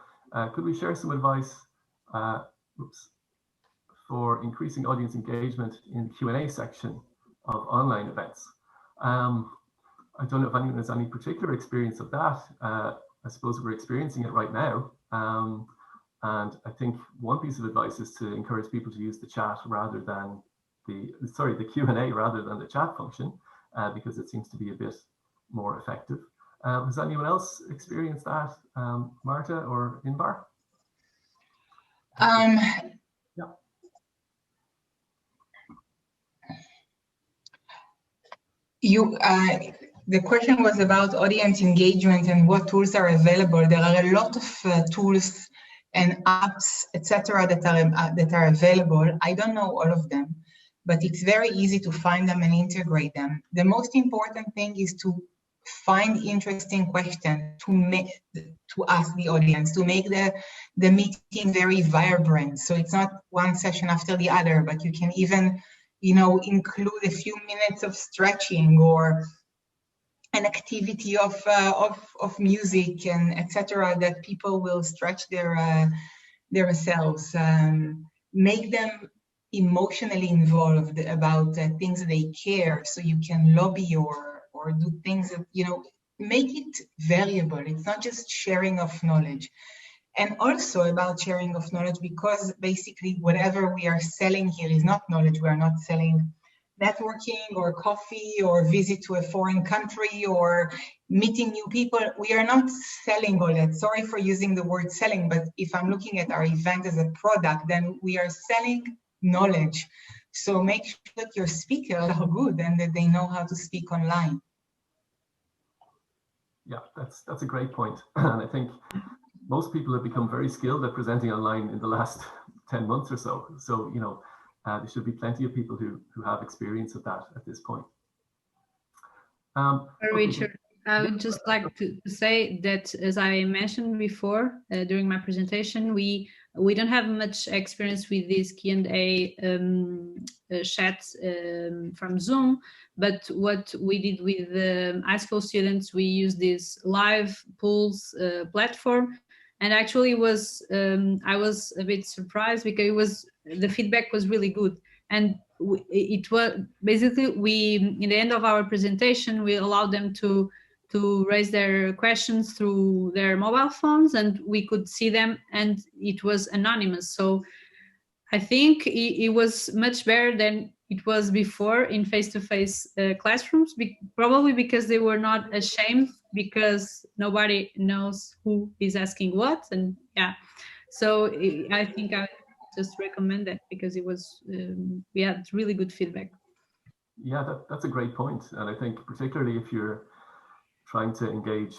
Could we share some advice for increasing audience engagement in the Q&A section of online events? I don't know if anyone has any particular experience of that. I suppose we're experiencing it right now. And I think one piece of advice is to encourage people to use the chat rather than the Q&A rather than the chat function, because it seems to be a bit more effective. Has anyone else experienced that, Marta or Inbar? The question was about audience engagement and what tools are available. There are a lot of tools and apps, etc., that are available. I don't know all of them, but it's very easy to find them and integrate them. The most important thing is to find interesting questions to ask the audience, to make the meeting very vibrant. So it's not one session after the other, but you can even, include a few minutes of stretching or an activity of music and etc. that people will stretch themselves. Make them emotionally involved about things they care, so you can lobby or do things that, make it variable. It's not just sharing of knowledge. And also about sharing of knowledge, because basically whatever we are selling here is not knowledge. We are not selling networking or coffee or visit to a foreign country or meeting new people. We are not selling all that. Sorry for using the word selling, but if I'm looking at our event as a product, then we are selling knowledge. So make sure that your speakers are good and that they know how to speak online. Yeah, that's a great point. And I think most people have become very skilled at presenting online in the last 10 months or so. So, there should be plenty of people who have experience of that at this point. Richard, I would just like to say that, as I mentioned before during my presentation, we don't have much experience with these Q&A chats from Zoom, but what we did with the high school students, we used this live pools platform, and actually I was a bit surprised because the feedback was really good. And it was basically, in the end of our presentation, we allowed them to raise their questions through their mobile phones, and we could see them, and it was anonymous. So I think it was much better than it was before in face-to-face classrooms, probably because they were not ashamed, because nobody knows who is asking what. And yeah, so I think I just recommend that, because it was we had really good feedback. Yeah, that's a great point. And I think particularly if you're trying to engage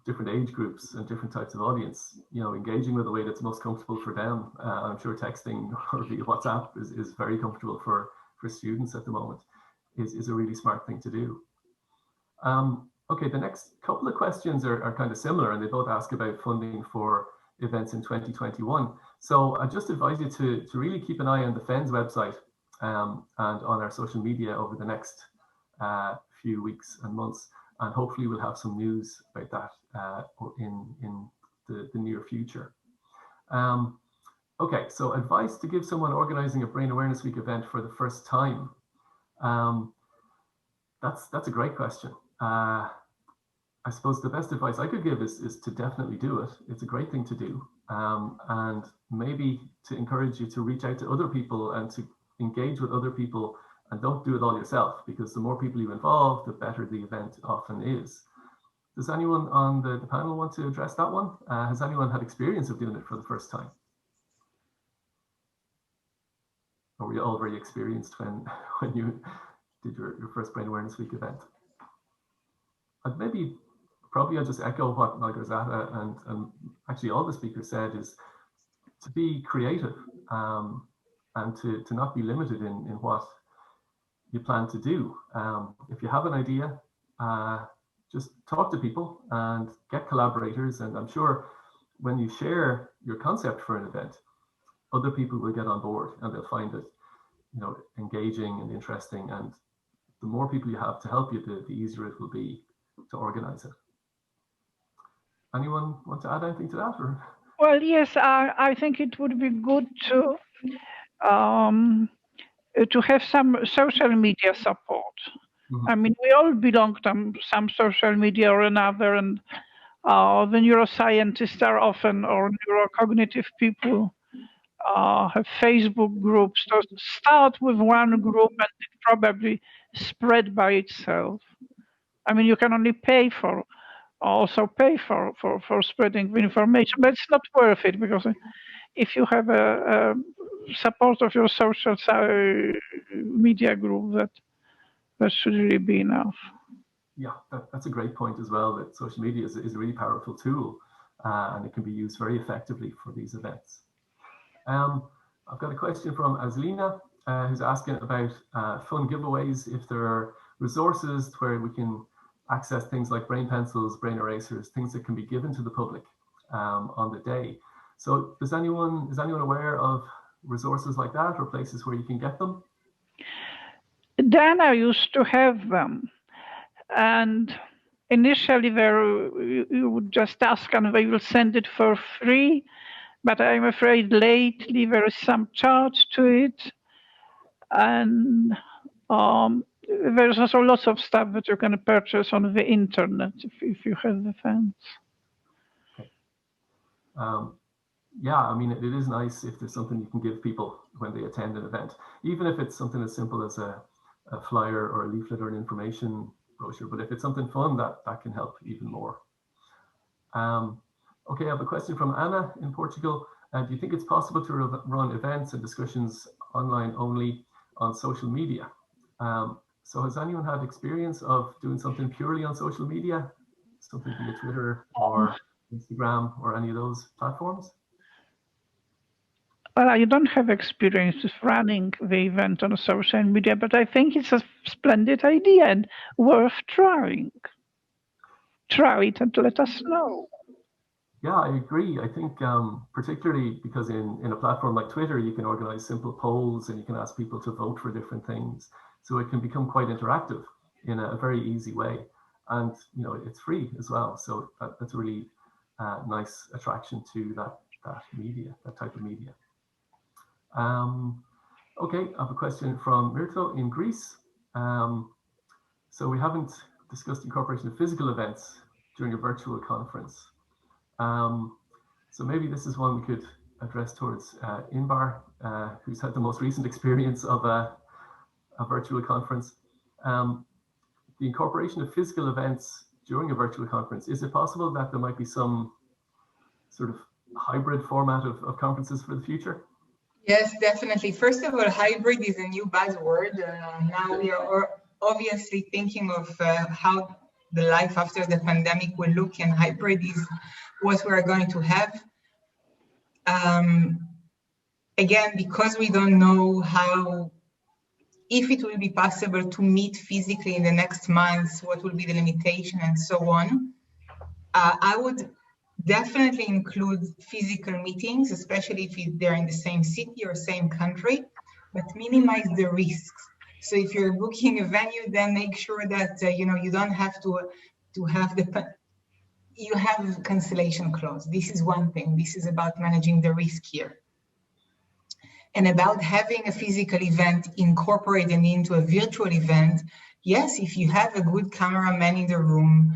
different age groups and different types of audience, engaging with the way that's most comfortable for them. I'm sure texting or via WhatsApp is very comfortable for students at the moment, is a really smart thing to do. Okay, the next couple of questions are kind of similar, and they both ask about funding for events in 2021. So I just advise you to really keep an eye on the FENS website and on our social media over the next few weeks and months. And hopefully we'll have some news about that in the near future. Okay, so advice to give someone organizing a Brain Awareness Week event for the first time. That's a great question. I suppose the best advice I could give is to definitely do it. It's a great thing to do. And maybe to encourage you to reach out to other people and to engage with other people, and don't do it all yourself, because the more people you involve, the better the event often is. Does anyone on the panel want to address that one? Has anyone had experience of doing it for the first time? Or were you all very experienced when you did your first Brain Awareness Week event? And probably I'll just echo what Małgorzata and actually all the speakers said, is to be creative and to not be limited in what you plan to do. If you have an idea, just talk to people and get collaborators. And I'm sure when you share your concept for an event, other people will get on board and they'll find it, engaging and interesting. And the more people you have to help you, the easier it will be to organize it. Anyone want to add anything to that? Or? Well, yes, I think it would be good to have some social media support. Mm-hmm. I mean, we all belong to some social media or another, and the neuroscientists are often, or neurocognitive people, have Facebook groups. So start with one group and it probably spread by itself. I mean, you can only pay for spreading the information, but it's not worth it, because if you have a support of your social media group, that should really be enough. Yeah, that's a great point as well, that social media is a really powerful tool and it can be used very effectively for these events. I've got a question from Azlina, who's asking about fun giveaways, if there are resources where we can access things like brain pencils, brain erasers, things that can be given to the public on the day. So is anyone aware of resources like that or places where you can get them? Dana used to have them, and initially you would just ask and they will send it for free, but I'm afraid lately there is some charge to it, and there's also lots of stuff that you can purchase on the internet if you have the FENS. Okay. Yeah, I mean, it is nice if there's something you can give people when they attend an event, even if it's something as simple as a flyer or a leaflet or an information brochure. But if it's something fun, that can help even more. Okay, I have a question from Anna in Portugal. Do you think it's possible to run events and discussions online only on social media? So has anyone had experience of doing something purely on social media? Something via Twitter or Instagram or any of those platforms? Well, I don't have experience with running the event on social media, but I think it's a splendid idea and worth trying. Try it and let us know. Yeah, I agree. I think particularly because in a platform like Twitter, you can organize simple polls and you can ask people to vote for different things. So it can become quite interactive in a very easy way. And, you know, it's free as well. So that's a really nice attraction to that media, that type of media. Okay, I have a question from Myrto in Greece. So we haven't discussed incorporation of physical events during a virtual conference. So maybe this is one we could address towards Inbar, who's had the most recent experience of a virtual conference. The incorporation of physical events during a virtual conference, is it possible that there might be some sort of hybrid format of conferences for the future? Yes, definitely. First of all, hybrid is a new buzzword. Now we are obviously thinking of how the life after the pandemic will look, and hybrid is what we are going to have. Again, because we don't know if it will be possible to meet physically in the next months, what will be the limitation and so on. I would definitely include physical meetings, especially if they're in the same city or same country, but minimize the risks. So if you're booking a venue, then make sure that you don't have to have you have a cancellation clause. This is one thing. This is about managing the risk here. And about having a physical event incorporated into a virtual event, yes, if you have a good cameraman in the room,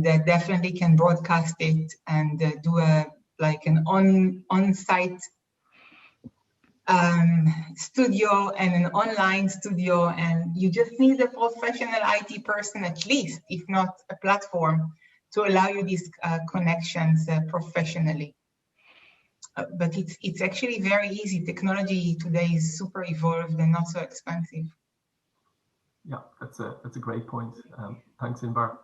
that definitely can broadcast it and do an on-site studio and an online studio, and you just need a professional IT person at least, if not a platform, to allow you these connections professionally. But it's actually very easy. Technology today is super evolved and not so expensive. Yeah, that's a great point. Thanks, Inbar.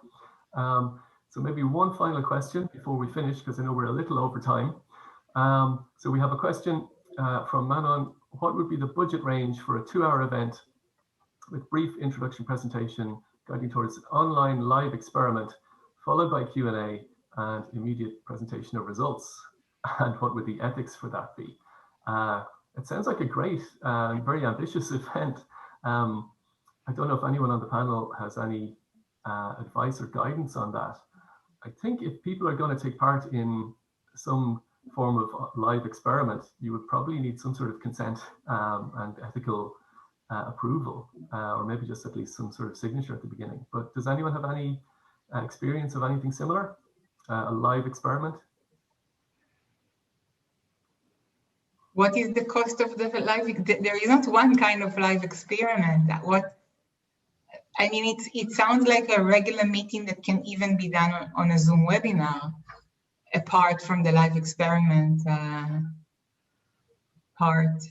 So maybe one final question before we finish, because I know we're a little over time. So we have a question from Manon. What would be the budget range for a 2-hour event with brief introduction presentation guiding towards an online live experiment, followed by Q&A and immediate presentation of results? And what would the ethics for that be? It sounds like a great and very ambitious event. I don't know if anyone on the panel has any advice or guidance on that. I think if people are going to take part in some form of live experiment, you would probably need some sort of consent and ethical approval, or maybe just at least some sort of signature at the beginning. But does anyone have any experience of anything similar, a live experiment? What is the cost of the live? There is not one kind of live experiment. I mean, it sounds like a regular meeting that can even be done on a Zoom webinar, apart from the live experiment part.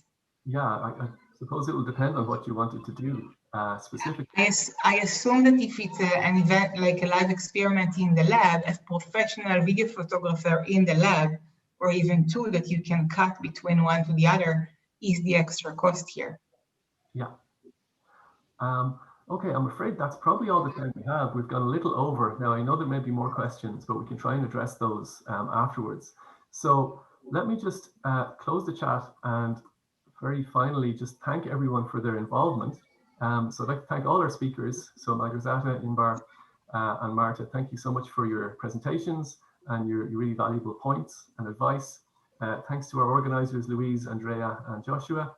Yeah, I suppose it will depend on what you wanted to do. specific. Yes, I assume that if it's an event like a live experiment in the lab, a professional video photographer in the lab, or even two that you can cut between one to the other, is the extra cost here. Yeah. Okay, I'm afraid that's probably all the time we have. We've gone a little over. Now, I know there may be more questions, but we can try and address those afterwards. So let me just close the chat and very finally just thank everyone for their involvement. So I'd like to thank all our speakers. So Małgorzata, Inbar, and Marta, thank you so much for your presentations and your really valuable points and advice. Thanks to our organizers, Louise, Andrea, and Joshua.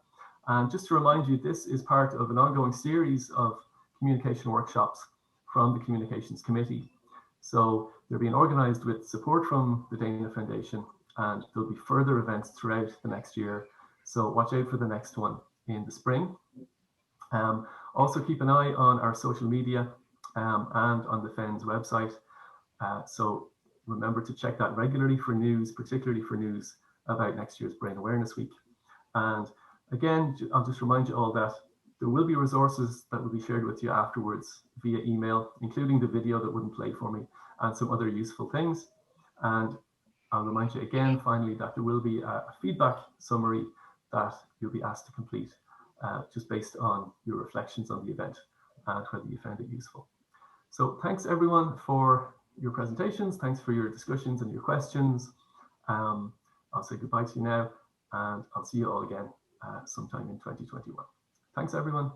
And just to remind you, this is part of an ongoing series of communication workshops from the Communications Committee. So they're being organized with support from the Dana Foundation, and there'll be further events throughout the next year. So watch out for the next one in the spring. Also keep an eye on our social media and on the FENS website. So remember to check that regularly for news, particularly for news about next year's Brain Awareness Week. And again, I'll just remind you all that there will be resources that will be shared with you afterwards via email, including the video that wouldn't play for me and some other useful things. And I'll remind you again, finally, that there will be a feedback summary that you'll be asked to complete just based on your reflections on the event and whether you found it useful. So thanks everyone for your presentations. Thanks for your discussions and your questions. I'll say goodbye to you now, and I'll see you all again sometime in 2021. Thanks, everyone.